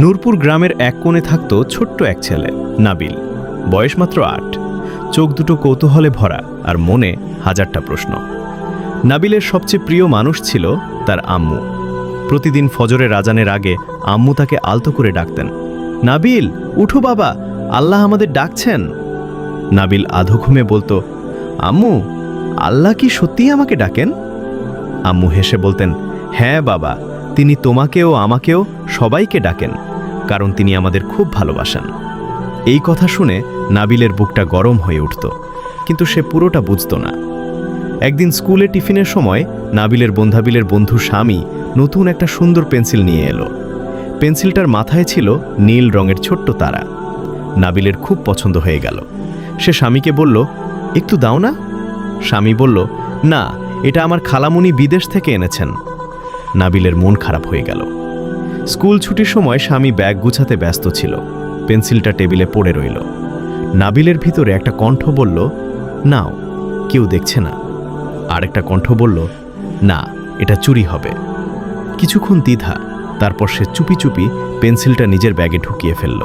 নূরপুর গ্রামের এক কোণে থাকত ছোট্ট এক ছেলে, নাবিল। বয়স মাত্র ৮। চোখ দুটো কৌতূহলে ভরা আর মনে হাজারটা প্রশ্ন। নাবিলের সবচেয়ে প্রিয় মানুষ ছিল তার আম্মু। প্রতিদিন ফজরের আজানের আগে আম্মু তাকে আলতো করে ডাকতেন, নাবিল উঠো বাবা, আল্লাহ আমাদের ডাকছেন। নাবিল আধো ঘুমে বলতো, আম্মু আল্লাহ কি সত্যিই আমাকে ডাকেন? আম্মু হেসে বলতেন, হ্যাঁ বাবা, তিনি তোমাকেও আমাকেও সবাইকে ডাকেন, কারণ তিনি আমাদের খুব ভালোবাসেন। এই কথা শুনে নাবিলের বুকটা গরম হয়ে উঠত, কিন্তু সে পুরোটা বুঝত না। একদিন স্কুলে টিফিনের সময় নাবিলের বন্ধু স্বামী নতুন একটা সুন্দর পেন্সিল নিয়ে এলো। পেন্সিলটার মাথায় ছিল নীল রঙের ছোট্ট তারা। নাবিলের খুব পছন্দ হয়ে গেল। সে স্বামীকে বলল, একটু দাও না। স্বামী বলল, না, এটা আমার খালামুনি বিদেশ থেকে এনেছেন। নাবিলের মন খারাপ হয়ে গেল। স্কুল ছুটির সময় স্বামী ব্যাগ গুছাতে ব্যস্ত ছিল। পেন্সিলটা টেবিলে পড়ে রইল। নাবিলের ভিতরে একটা কণ্ঠ বলল, নাও, কেউ দেখছে না। আর একটা কণ্ঠ বলল, না, এটা চুরি হবে। কিছুক্ষণ দ্বিধা, তারপর সে চুপি চুপি পেন্সিলটা নিজের ব্যাগে ঢুকিয়ে ফেলল।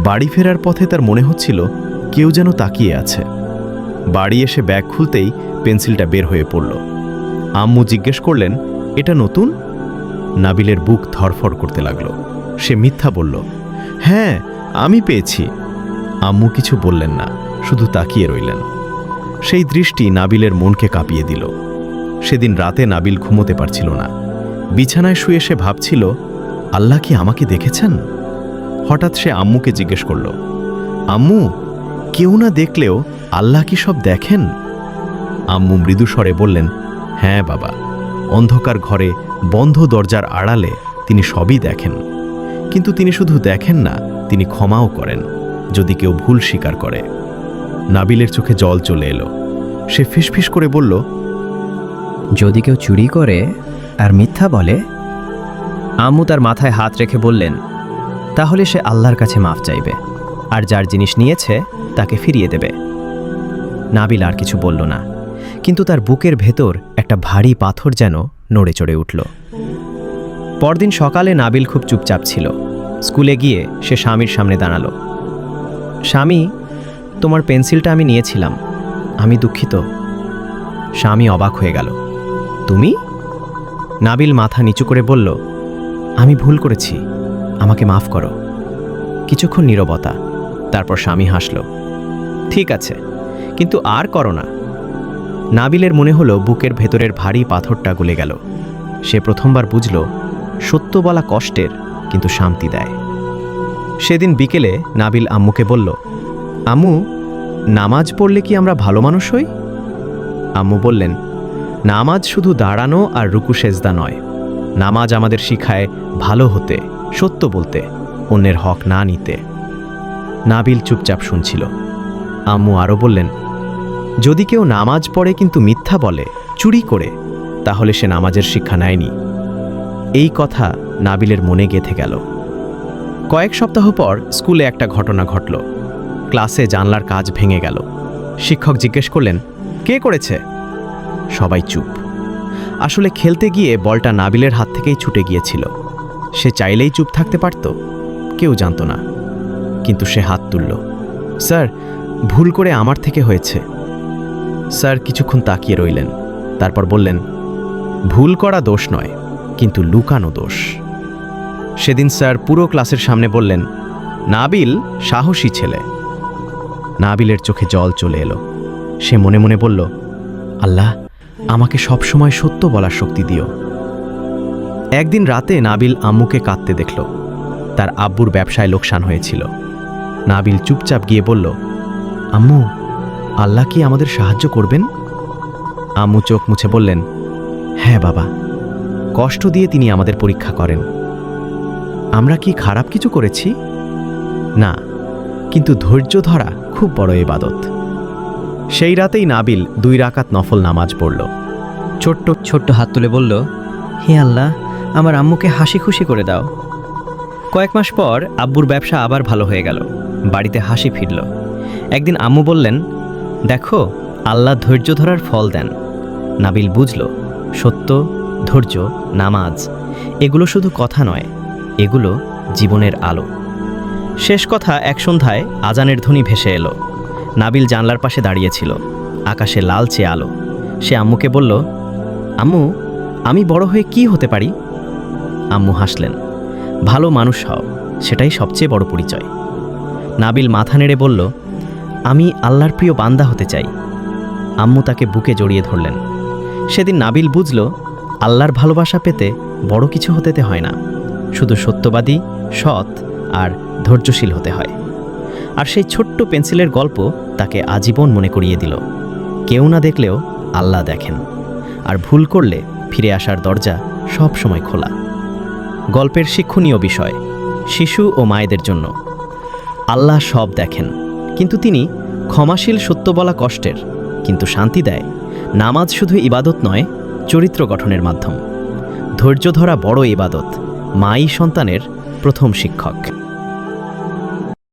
বাড়ি ফেরার পথে তার মনে হচ্ছিল কেউ যেন তাকিয়ে আছে। বাড়ি এসে ব্যাগ খুলতেই পেন্সিলটা বের হয়ে পড়ল। আম্মু জিজ্ঞেস করলেন, এটা নতুন? নাবিলের বুক ধরফর করতে লাগল। সে মিথ্যা বলল, হ্যাঁ, আমি পেয়েছি। আম্মু কিছু বললেন না, শুধু তাকিয়ে রইলেন। সেই দৃষ্টি নাবিলের মনকে কাঁপিয়ে দিল। সেদিন রাতে নাবিল ঘুমোতে পারছিল না। বিছানায় শুয়ে সে ভাবছিল, আল্লাহ কি আমাকে দেখেছেন? হঠাৎ সে আম্মুকে জিজ্ঞেস করল, আম্মু, কেউ না দেখলেও আল্লাহ কি সব দেখেন? আম্মু মৃদু স্বরে বললেন, হ্যাঁ বাবা, অন্ধকার ঘরে বন্ধ দরজার আড়ালে তিনি সবই দেখেন। কিন্তু তিনি শুধু দেখেন না, তিনি ক্ষমাও করেন যদি কেউ ভুল স্বীকার করে। নাবিলের চোখে জল চলে এলো। সে ফিসফিস করে বলল, যদি কেউ চুরি করে আর মিথ্যা বলে? আম্মু তার মাথায় হাত রেখে বললেন, তাহলে সে আল্লাহর কাছে মাফ চাইবে, আর যার জিনিস নিয়েছে তাকে ফিরিয়ে দেবে। নাবিল আর কিছু বলল না, কিন্তু তার বুকের ভেতর একটা ভারী পাথর যেন নড়ে চড়ে উঠল। পরদিন সকালে নাবিল খুব চুপচাপ ছিল। স্কুলে গিয়ে সে স্বামীর সামনে দাঁড়ালো। স্বামী, তোমার পেন্সিলটা আমি নিয়েছিলাম, আমি দুঃখিত। স্বামী অবাক হয়ে গেল। তুমি? নাবিল মাথা নিচু করে বলল, আমি ভুল করেছি, আমাকে মাফ করো। কিছুক্ষণ নীরবতা, তারপর স্বামী হাসল। ঠিক আছে, কিন্তু আর করো না। নাবিলের মনে হলো বুকের ভেতরের ভারী পাথরটা গলে গেল। সে প্রথমবার বুঝল, সত্য বলা কষ্টের, কিন্তু শান্তি দেয়। সেদিন বিকেলে নাবিল আম্মুকে বলল, আম্মু, নামাজ পড়লে কি আমরা ভালো মানুষ হই? আম্মু বললেন, নামাজ শুধু দাঁড়ানো আর রুকু সেজদা নয়। নামাজ আমাদের শিখায় ভালো হতে, সত্য বলতে, অন্যের হক না নিতে। নাবিল চুপচাপ শুনছিল। আম্মু আরও বললেন, যদি কেউ নামাজ পড়ে কিন্তু মিথ্যা বলে, চুরি করে, তাহলে সে নামাজের শিক্ষা নেয়নি। এই কথা নাবিলের মনে গেঁথে গেল। কয়েক সপ্তাহ পর স্কুলে একটা ঘটনা ঘটল। ক্লাসে জানলার কাচ ভেঙে গেল। শিক্ষক জিজ্ঞেস করলেন, কে করেছে? সবাই চুপ। আসলে খেলতে গিয়ে বলটা নাবিলের হাত থেকেই ছুটে গিয়েছিল। সে চাইলেই চুপ থাকতে পারত, কেউ জানত না। কিন্তু সে হাত তুলল। স্যার, ভুল করে আমার থেকে হয়েছে। স্যার কিছুক্ষণ তাকিয়ে রইলেন, তারপর বললেন, ভুল করা দোষ নয়, কিন্তু লুকানো দোষ। সেদিন স্যার পুরো ক্লাসের সামনে বললেন, নাবিল সাহসী ছেলে। নাবিলের চোখে জল চলে এলো। সে মনে মনে বলল, আল্লাহ, আমাকে সবসময় সত্য বলার শক্তি দিও। একদিন রাতে নাবিল আম্মুকে কাঁদতে দেখল। তার আব্বুর ব্যবসায় লোকসান হয়েছিল। নাবিল চুপচাপ গিয়ে বলল, আম্মু, আল্লাহ কি আমাদের সাহায্য করবেন? আম্মু চোখ মুছে বললেন, হ্যাঁ বাবা, কষ্ট দিয়ে তিনি আমাদের পরীক্ষা করেন। আমরা কি খারাপ কিছু করেছি? না, কিন্তু ধৈর্য ধরা খুব বড় ইবাদত। সেই রাতেই নাবিল 2 রাকাত নফল নামাজ পড়ল। ছোট্ট ছোট্ট হাত তুলে বলল, হে আল্লাহ, আমার আম্মুকে হাসি খুশি করে দাও। কয়েক মাস পর আব্বুর ব্যবসা আবার ভালো হয়ে গেল। বাড়িতে হাসি ফিরল। একদিন আম্মু বললেন, দেখো, আল্লাহ ধৈর্য ধরার ফল দেন। নাবিল বুঝল, সত্য, ধৈর্য, নামাজ, এগুলো শুধু কথা নয়, এগুলো জীবনের আলো। শেষ কথা এক সন্ধ্যায় আজানের ধ্বনি ভেসে এলো। নাবিল জানলার পাশে দাঁড়িয়েছিল, আকাশে লালচে আলো। সে আম্মুকে বলল, আম্মু, আমি বড় হয়ে কি হতে পারি? আম্মু হাসলেন, ভালো মানুষ হও, সেটাই সবচেয়ে বড় পরিচয়। নাবিল মাথা নেড়ে বলল, আমি আল্লাহর প্রিয় বান্দা হতে চাই। আম্মু তাকে বুকে জড়িয়ে ধরলেন। সেদিন নাবিল বুঝল, আল্লাহর ভালোবাসা পেতে বড় কিছু হতে হয় না, শুধু সত্যবাদী, সৎ আর ধৈর্যশীল হতে হয়। আর সেই ছোট্ট পেন্সিলের গল্প তাকে আজীবন মনে করিয়ে দিল, কেউ না দেখলেও আল্লাহ দেখেন, আর ভুল করলে ফিরে আসার দরজা সব সময় খোলা। গল্পের শিক্ষণীয় বিষয় শিশু ও মায়েদের জন্য। আল্লাহ সব দেখেন, কিন্তু তিনি ক্ষমাশীল। সত্য বলা কষ্টের, কিন্তু শান্তি দেয়। নামাজ শুধু ইবাদত নয়, চরিত্র গঠনের মাধ্যম। ধৈর্য ধরা বড় ইবাদত। মাই সন্তানের প্রথম শিক্ষক।